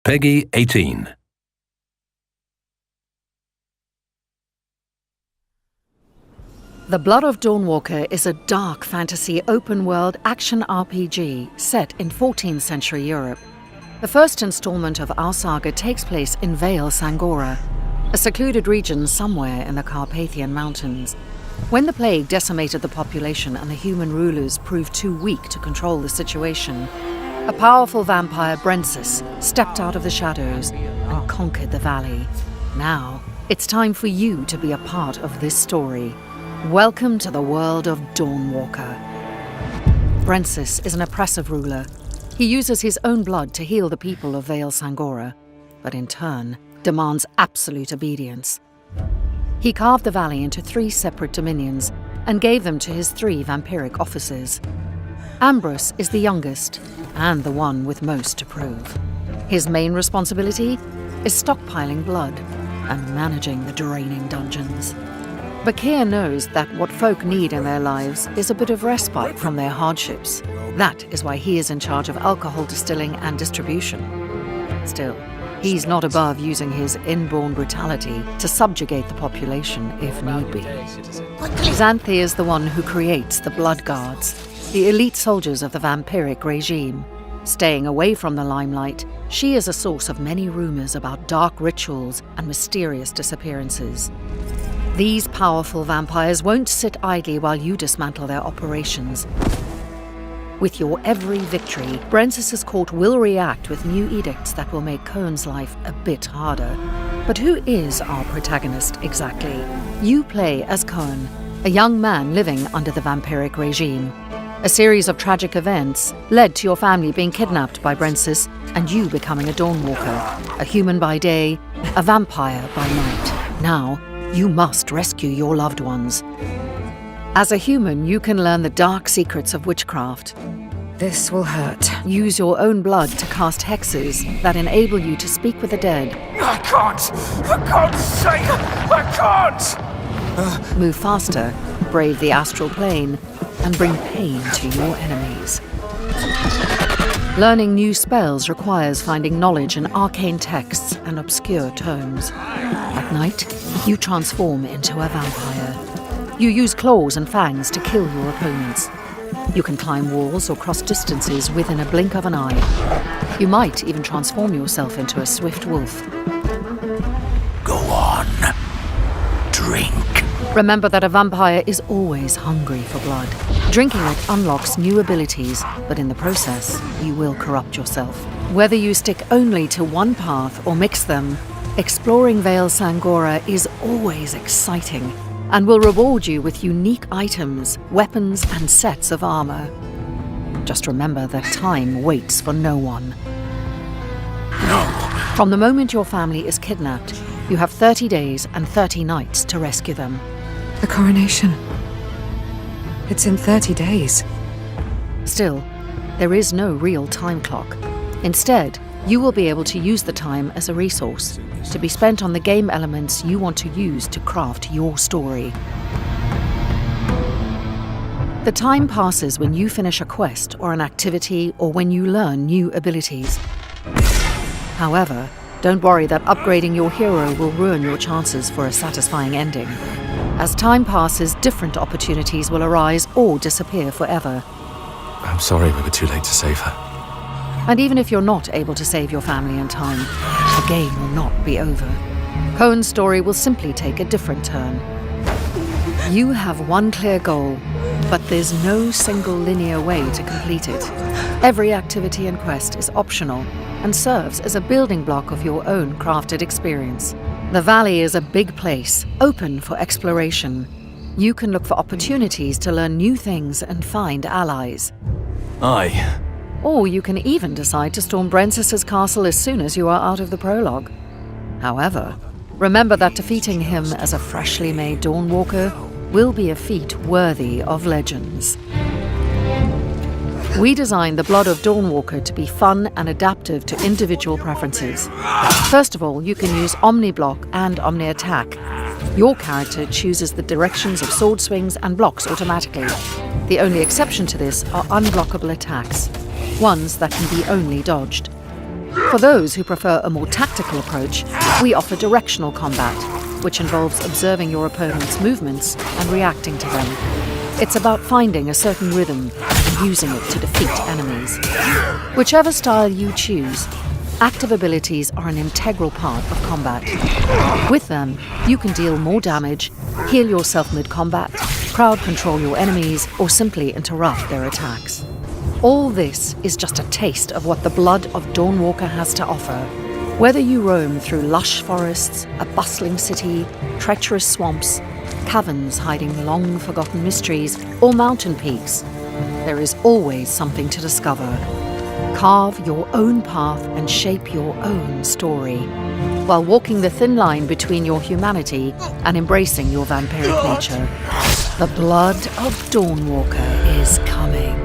Peggy 18. The Blood of Dawnwalker is a dark fantasy open-world action RPG set in 14th century Europe. The first installment of our saga takes place in Vale Sangora, a secluded region somewhere in the Carpathian Mountains. When the plague decimated the population and the human rulers proved too weak to control the situation, a powerful vampire, Brensis, stepped out of the shadows and conquered the valley. Now, it's time for you to be a part of this story. Welcome to the world of Dawnwalker. Brensis is an oppressive ruler. He uses his own blood to heal the people of Vale Sangora, but in turn demands absolute obedience. He carved the valley into 3 separate dominions and gave them to his 3 vampiric officers. Ambrose is the youngest and the one with most to prove. His main responsibility is stockpiling blood and managing the draining dungeons. Bakir knows that what folk need in their lives is a bit of respite from their hardships. That is why he is in charge of alcohol distilling and distribution. Still, he's not above using his inborn brutality to subjugate the population if need be. Xanthi is the one who creates the Blood Guards, the elite soldiers of the vampiric regime. Staying away from the limelight, she is a source of many rumors about dark rituals and mysterious disappearances. These powerful vampires won't sit idly while you dismantle their operations. With your every victory, Brensis' court will react with new edicts that will make Coen's life a bit harder. But who is our protagonist exactly? You play as Coen, a young man living under the vampiric regime. A series of tragic events led to your family being kidnapped by Brensis and you becoming a Dawnwalker, a human by day, a vampire by night. Now, you must rescue your loved ones. As a human, you can learn the dark secrets of witchcraft. This will hurt. Use your own blood to cast hexes that enable you to speak with the dead. I can't! For God's sake, I can't! Move faster, brave the astral plane, and bring pain to your enemies. Learning new spells requires finding knowledge in arcane texts and obscure tomes. At night, you transform into a vampire. You use claws and fangs to kill your opponents. You can climb walls or cross distances within a blink of an eye. You might even transform yourself into a swift wolf. Go on. Drink. Remember that a vampire is always hungry for blood. Drinking it unlocks new abilities, but in the process, you will corrupt yourself. Whether you stick only to one path or mix them, exploring Vale Sangora is always exciting and will reward you with unique items, weapons, and sets of armor. Just remember that time waits for no one. No. From the moment your family is kidnapped, you have 30 days and 30 nights to rescue them. The coronation. It's in 30 days. Still, there is no real time clock. Instead, you will be able to use the time as a resource, to be spent on the game elements you want to use to craft your story. The time passes when you finish a quest or an activity or when you learn new abilities. However, don't worry that upgrading your hero will ruin your chances for a satisfying ending. As time passes, different opportunities will arise or disappear forever. I'm sorry we were too late to save her. And even if you're not able to save your family in time, the game will not be over. Coen's story will simply take a different turn. You have one clear goal, but there's no single linear way to complete it. Every activity and quest is optional and serves as a building block of your own crafted experience. The valley is a big place, open for exploration. You can look for opportunities to learn new things and find allies. Aye. Or you can even decide to storm Brensis' castle as soon as you are out of the prologue. However, remember that defeating him as a freshly made Dawnwalker will be a feat worthy of legends. We designed the Blood of Dawnwalker to be fun and adaptive to individual preferences. First of all, you can use Omni-Block and Omni-Attack. Your character chooses the directions of sword swings and blocks automatically. The only exception to this are unblockable attacks, ones that can be only dodged. For those who prefer a more tactical approach, we offer directional combat, which involves observing your opponent's movements and reacting to them. It's about finding a certain rhythm and using it to defeat enemies. Whichever style you choose, active abilities are an integral part of combat. With them, you can deal more damage, heal yourself mid-combat, crowd control your enemies, or simply interrupt their attacks. All this is just a taste of what the Blood of Dawnwalker has to offer. Whether you roam through lush forests, a bustling city, treacherous swamps, caverns hiding long-forgotten mysteries, or mountain peaks, there is always something to discover. Carve your own path and shape your own story, while walking the thin line between your humanity and embracing your vampiric nature. The Blood of Dawnwalker is coming.